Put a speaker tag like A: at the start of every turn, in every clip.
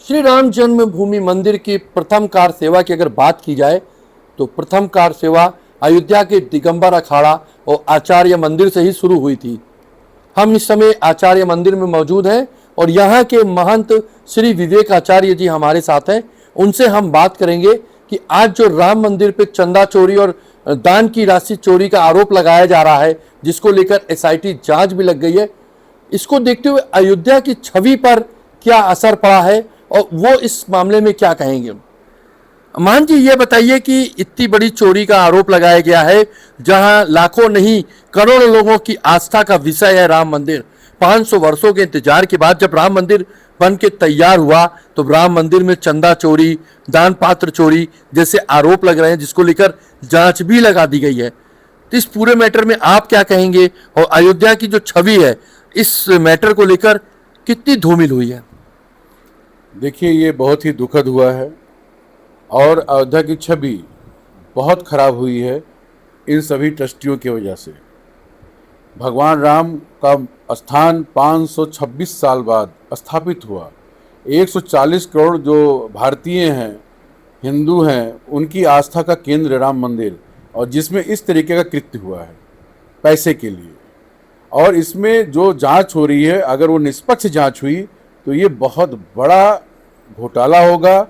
A: श्री राम जन्मभूमि मंदिर की प्रथम कार सेवा की अगर बात की जाए तो प्रथम कार सेवा अयोध्या के दिगंबर अखाड़ा और आचार्य मंदिर से ही शुरू हुई थी। हम इस समय आचार्य मंदिर में मौजूद हैं और यहाँ के महंत श्री विवेक आचार्य जी हमारे साथ हैं। उनसे हम बात करेंगे कि आज जो राम मंदिर पे चंदा चोरी और दान की राशि चोरी का आरोप लगाया जा रहा है, जिसको लेकर एसआईटी जांच भी लग गई है, इसको देखते हुए अयोध्या की छवि पर क्या असर पड़ा है और वो इस मामले में क्या कहेंगे। मान जी, ये बताइए कि इतनी बड़ी चोरी का आरोप लगाया गया है, जहां लाखों नहीं करोड़ों लोगों की आस्था का विषय है राम मंदिर। 500 वर्षों के इंतजार के बाद जब राम मंदिर बन के तैयार हुआ तो राम मंदिर में चंदा चोरी, दान पात्र चोरी जैसे आरोप लग रहे हैं, जिसको लेकर जांच भी लगा दी गई है। तो इस पूरे मैटर में आप क्या कहेंगे और अयोध्या की जो छवि है, इस मैटर को लेकर कितनी धूमिल हुई है?
B: देखिए, ये बहुत ही दुखद हुआ है और अयोध्या की छवि बहुत खराब हुई है इन सभी ट्रस्टियों की वजह से। भगवान राम का स्थान 526 साल बाद स्थापित हुआ। 140 करोड़ जो भारतीय हैं, हिंदू हैं, उनकी आस्था का केंद्र राम मंदिर, और जिसमें इस तरीके का कृत्य हुआ है पैसे के लिए। और इसमें जो जांच हो रही है, अगर वो निष्पक्ष जांच हुई तो ये बहुत बड़ा घोटाला होगा।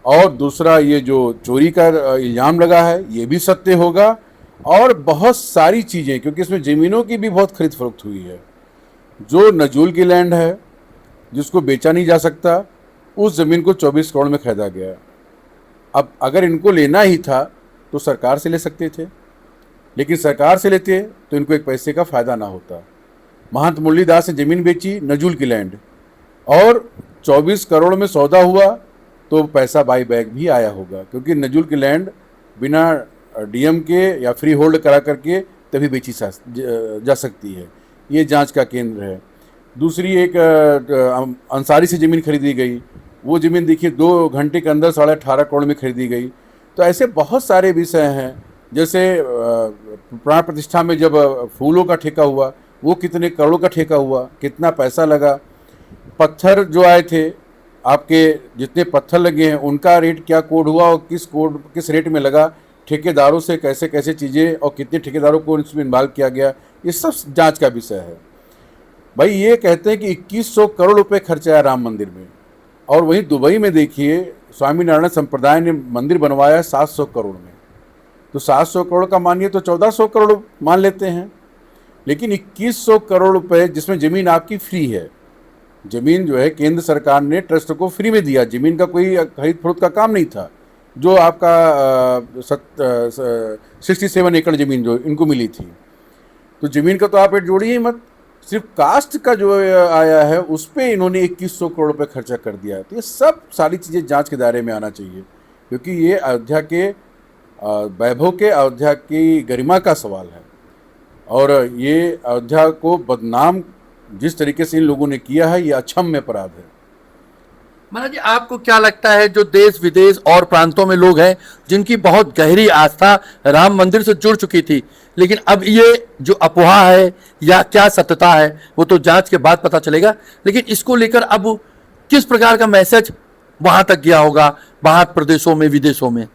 B: और दूसरा, ये जो चोरी का इल्ज़ाम लगा है ये भी सत्य होगा। और बहुत सारी चीज़ें, क्योंकि इसमें ज़मीनों की भी बहुत खरीद फरोख्त हुई है। जो नजूल की लैंड है, जिसको बेचा नहीं जा सकता, उस ज़मीन को 24 करोड़ में खरीदा गया। अब अगर इनको लेना ही था तो सरकार से ले सकते थे, लेकिन सरकार से लेते तो इनको एक पैसे का फ़ायदा ना होता। महंत मुरलीदास ने ज़मीन बेची, नजूल की लैंड, और 24 करोड़ में सौदा हुआ तो पैसा बाई बैक भी आया होगा, क्योंकि नजूल की लैंड बिना डीएम के या फ्री होल्ड करा करके तभी बेची जा सकती है। ये जांच का केंद्र है। दूसरी, एक अंसारी से ज़मीन खरीदी गई, वो ज़मीन देखिए 2 घंटे के अंदर 18.5 करोड़ में खरीदी गई। तो ऐसे बहुत सारे विषय हैं। जैसे प्राण प्रतिष्ठा में जब फूलों का ठेका हुआ, वो कितने करोड़ों का ठेका हुआ, कितना पैसा लगा। पत्थर जो आए थे, आपके जितने पत्थर लगे हैं उनका रेट क्या कोड हुआ और किस रेट में लगा, ठेकेदारों से कैसे कैसे चीज़ें और कितने ठेकेदारों को इसमें इन्वॉल्व किया गया, ये सब जांच का विषय है। भाई, ये कहते हैं कि 2100 करोड़ रुपए खर्चा है राम मंदिर में, और वहीं दुबई में देखिए स्वामीनारायण संप्रदाय ने मंदिर बनवाया 700 करोड़ में। तो 700 करोड़ का मानिए तो 1400 करोड़ मान लेते हैं, लेकिन 2100 करोड़ रुपए जिसमें ज़मीन आपकी फ्री है। ज़मीन जो है केंद्र सरकार ने ट्रस्ट को फ्री में दिया, ज़मीन का कोई खरीद फरोख्त का काम नहीं था। जो आपका 67 एकड़ ज़मीन जो इनको मिली थी, तो ज़मीन का तो आप रेट जोड़िए ही मत, सिर्फ कास्ट का जो आया है उस पर इन्होंने 2100 करोड़ रुपये खर्चा कर दिया है। तो ये सब सारी चीज़ें जांच के दायरे में आना चाहिए, क्योंकि ये अयोध्या के वैभव के, अयोध्या की गरिमा का सवाल है। और ये अयोध्या को बदनाम जिस तरीके से इन लोगों ने किया है, ये अक्षम्य अपराध है।
A: महाराज जी, आपको क्या लगता है, जो देश विदेश और प्रांतों में लोग हैं जिनकी बहुत गहरी आस्था राम मंदिर से जुड़ चुकी थी, लेकिन अब ये जो अफवाह है या क्या सत्यता है वो तो जांच के बाद पता चलेगा, लेकिन इसको लेकर अब किस प्रकार का मैसेज वहां तक गया होगा, बाहर प्रदेशों में, विदेशों में?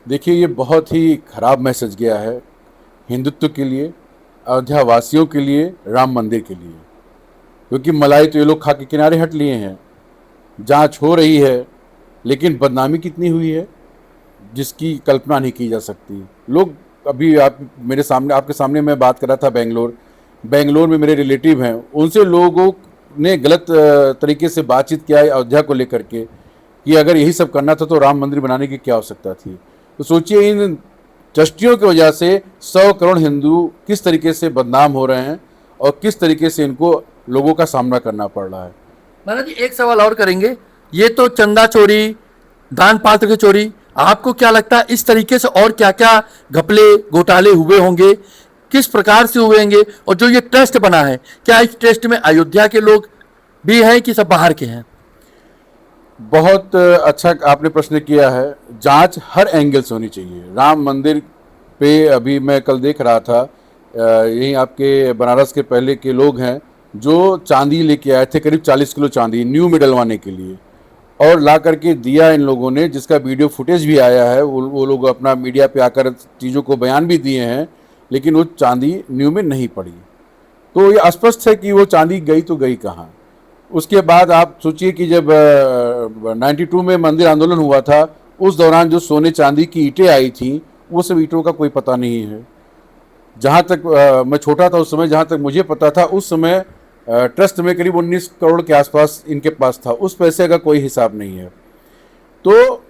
B: देखिए, ये बहुत ही खराब मैसेज गया है हिंदुत्व के लिए, अयोध्या वासियों के लिए, राम मंदिर के लिए। क्योंकि मलाई तो ये लोग खा के किनारे हट लिए हैं। जांच हो रही है, लेकिन बदनामी कितनी हुई है जिसकी कल्पना नहीं की जा सकती। लोग, अभी आप मेरे सामने, आपके सामने मैं बात कर रहा था बेंगलोर में मेरे रिलेटिव हैं, उनसे लोगों ने गलत तरीके से बातचीत किया है अयोध्या को लेकर के, कि अगर यही सब करना था तो राम मंदिर बनाने की क्या आवश्यकता थी। तो सोचिए, इन ट्रस्टियों की वजह से 100 करोड़ हिंदू किस तरीके से बदनाम हो रहे हैं और किस तरीके से इनको लोगों का सामना करना पड़ रहा है।
A: महाराज जी, एक सवाल और करेंगे। ये तो चंदा चोरी, दान पात्र की चोरी, आपको क्या लगता है इस तरीके से और क्या क्या घपले घोटाले हुए होंगे, किस प्रकार से हुए होंगे? और जो ये ट्रस्ट बना है, क्या इस ट्रस्ट में अयोध्या के लोग भी हैं कि सब बाहर के हैं?
B: बहुत अच्छा आपने प्रश्न किया है। जांच हर एंगल से होनी चाहिए। राम मंदिर पे अभी मैं कल देख रहा था, यहीं आपके बनारस के पहले के लोग हैं जो चांदी लेके आए थे, करीब 40 किलो चांदी न्यू में डलवाने के लिए, और ला करके दिया इन लोगों ने, जिसका वीडियो फुटेज भी आया है। वो लोग अपना मीडिया पे आकर चीज़ों को बयान भी दिए हैं, लेकिन वो चांदी न्यू में नहीं पड़ी। तो ये स्पष्ट है कि वो चांदी गई तो गई कहाँ। उसके बाद आप सोचिए कि जब 92 में मंदिर आंदोलन हुआ था, उस दौरान जो सोने चांदी की ईंटें आई थी, वो सब ईंटों का कोई पता नहीं है। जहाँ तक मैं छोटा था उस समय, जहाँ तक मुझे पता था उस समय ट्रस्ट में करीब 19 करोड़ के आसपास इनके पास था। उस पैसे का कोई हिसाब नहीं है। तो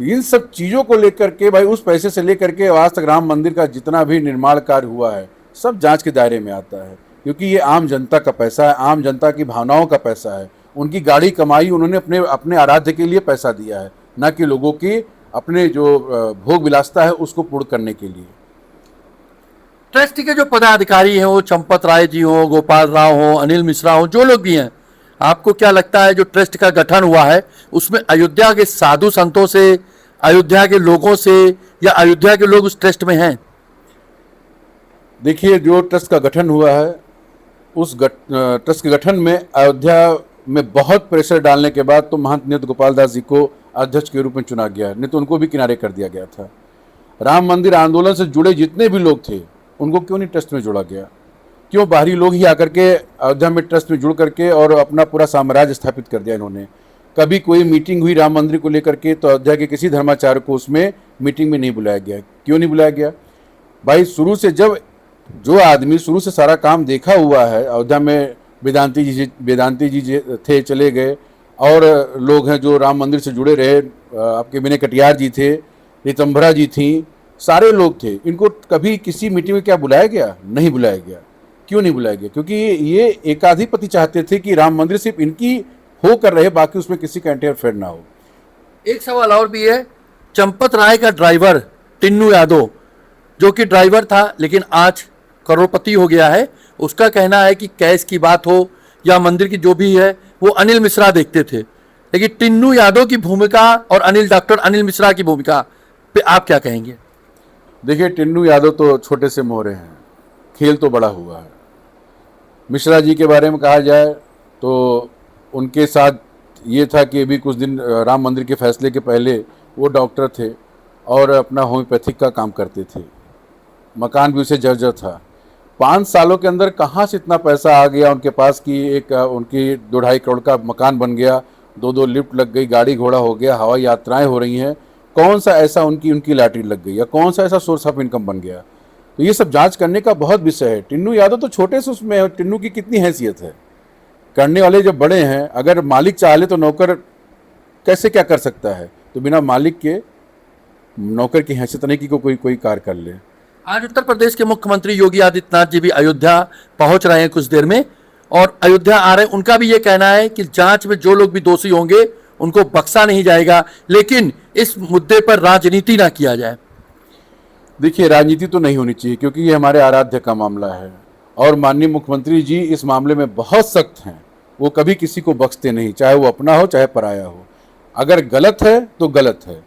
B: इन सब चीज़ों को लेकर के भाई, उस पैसे से लेकर के आज तक राम मंदिर का जितना भी निर्माण कार्य हुआ है, सब जांच के दायरे में आता है, क्योंकि ये आम जनता का पैसा है, आम जनता की भावनाओं का पैसा है। उनकी गाड़ी कमाई उन्होंने अपने आराध्य के लिए पैसा दिया है, ना कि लोगों की अपने जो भोग विलासता है उसको पूर्ण करने के लिए।
A: ट्रस्ट के जो पदाधिकारी हैं, वो चंपत राय जी हो, गोपाल राव हो, अनिल मिश्रा हो, जो लोग भी हैं, आपको क्या लगता है जो ट्रस्ट का गठन हुआ है उसमें अयोध्या के साधु संतों से, अयोध्या के लोगों से, या अयोध्या के लोग उस ट्रस्ट में हैं?
B: देखिए, जो ट्रस्ट का गठन हुआ है, उस ट्रस्ट के गठन में अयोध्या में बहुत प्रेशर डालने के बाद तो महंत नित्य गोपाल दास जी को अध्यक्ष के रूप में चुना गया, नहीं तो उनको भी किनारे कर दिया गया था। राम मंदिर आंदोलन से जुड़े जितने भी लोग थे, उनको क्यों नहीं ट्रस्ट में जोड़ा गया? क्यों बाहरी लोग ही आकर के अयोध्या में ट्रस्ट में जुड़ करके और अपना पूरा साम्राज्य स्थापित कर दिया इन्होंने? कभी कोई मीटिंग हुई राम मंदिर को लेकर के तो अयोध्या के किसी धर्माचार्य को उसमें मीटिंग में नहीं बुलाया गया। क्यों नहीं बुलाया गया? भाई, शुरू से जब जो आदमी शुरू से सारा काम देखा हुआ है, अयोध्या में वेदांती जी थे, चले गए, और लोग हैं जो राम मंदिर से जुड़े रहे, आपके विनय कटियार जी थे, ऋतंभरा जी थी, सारे लोग थे। इनको कभी किसी मीटिंग में क्या बुलाया गया? नहीं बुलाया गया। क्यों नहीं बुलाया गया? क्योंकि ये एकाधिपति चाहते थे कि राम मंदिर सिर्फ इनकी होकर रहे, बाकी उसमें किसी का इंटरफेयर ना हो।
A: एक सवाल और भी है, चंपत राय का ड्राइवर टिन्नू यादव, जो कि ड्राइवर था लेकिन आज करोड़पति हो गया है, उसका कहना है कि कैश की बात हो या मंदिर की जो भी है वो अनिल मिश्रा देखते थे। लेकिन टिन्नू यादव की भूमिका और डॉक्टर अनिल मिश्रा की भूमिका पे आप क्या कहेंगे?
B: देखिए, टिन्नू यादव तो छोटे से मोहरे हैं, खेल तो बड़ा हुआ है। मिश्रा जी के बारे में कहा जाए तो उनके साथ ये था कि अभी कुछ दिन राम मंदिर के फैसले के पहले वो डॉक्टर थे और अपना होम्योपैथिक का काम करते थे। मकान भी उसे जर्जर था। 5 सालों के अंदर कहाँ से इतना पैसा आ गया उनके पास कि एक उनकी 2-2.5 करोड़ का मकान बन गया, 2-2 लिफ्ट लग गई, गाड़ी घोड़ा हो गया, हवाई यात्राएं हो रही हैं। कौन सा ऐसा उनकी लॉटरी लग गई, या कौन सा ऐसा सोर्स ऑफ इनकम बन गया? तो ये सब जांच करने का बहुत विषय है। टिन्नू यादव तो छोटे से उसमें है, टिन्नू की कितनी हैसियत है? करने वाले जब बड़े हैं, अगर मालिक चाहे तो नौकर कैसे क्या कर सकता है? तो बिना मालिक के नौकर की हैसियत नहीं कि कोई कार्य कर ले।
A: आज उत्तर प्रदेश के मुख्यमंत्री योगी आदित्यनाथ जी भी अयोध्या पहुंच रहे हैं कुछ देर में, और अयोध्या आ रहे हैं। उनका भी ये कहना है कि जांच में जो लोग भी दोषी होंगे उनको बख्शा नहीं जाएगा, लेकिन इस मुद्दे पर राजनीति ना किया जाए।
B: देखिए, राजनीति तो नहीं होनी चाहिए, क्योंकि ये हमारे आराध्य का मामला है और माननीय मुख्यमंत्री जी इस मामले में बहुत सख्त हैं। वो कभी किसी को बख्शते नहीं, चाहे वो अपना हो चाहे पराया हो। अगर गलत है तो गलत है।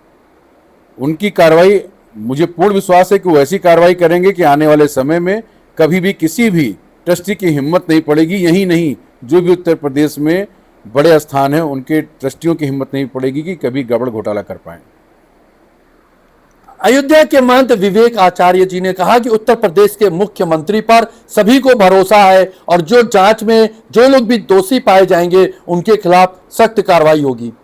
B: उनकी कार्रवाई, मुझे पूर्ण विश्वास है कि वो ऐसी कार्रवाई करेंगे कि आने वाले समय में कभी भी किसी भी ट्रस्टी की हिम्मत नहीं पड़ेगी। यही नहीं, जो भी उत्तर प्रदेश में बड़े स्थान हैं उनके ट्रस्टियों की हिम्मत नहीं पड़ेगी कि कभी गड़बड़ घोटाला कर पाएं।
A: अयोध्या के महंत विवेक आचार्य जी ने कहा कि उत्तर प्रदेश के मुख्यमंत्री पर सभी को भरोसा है और जो जांच में जो लोग भी दोषी पाए जाएंगे उनके खिलाफ सख्त कार्रवाई होगी।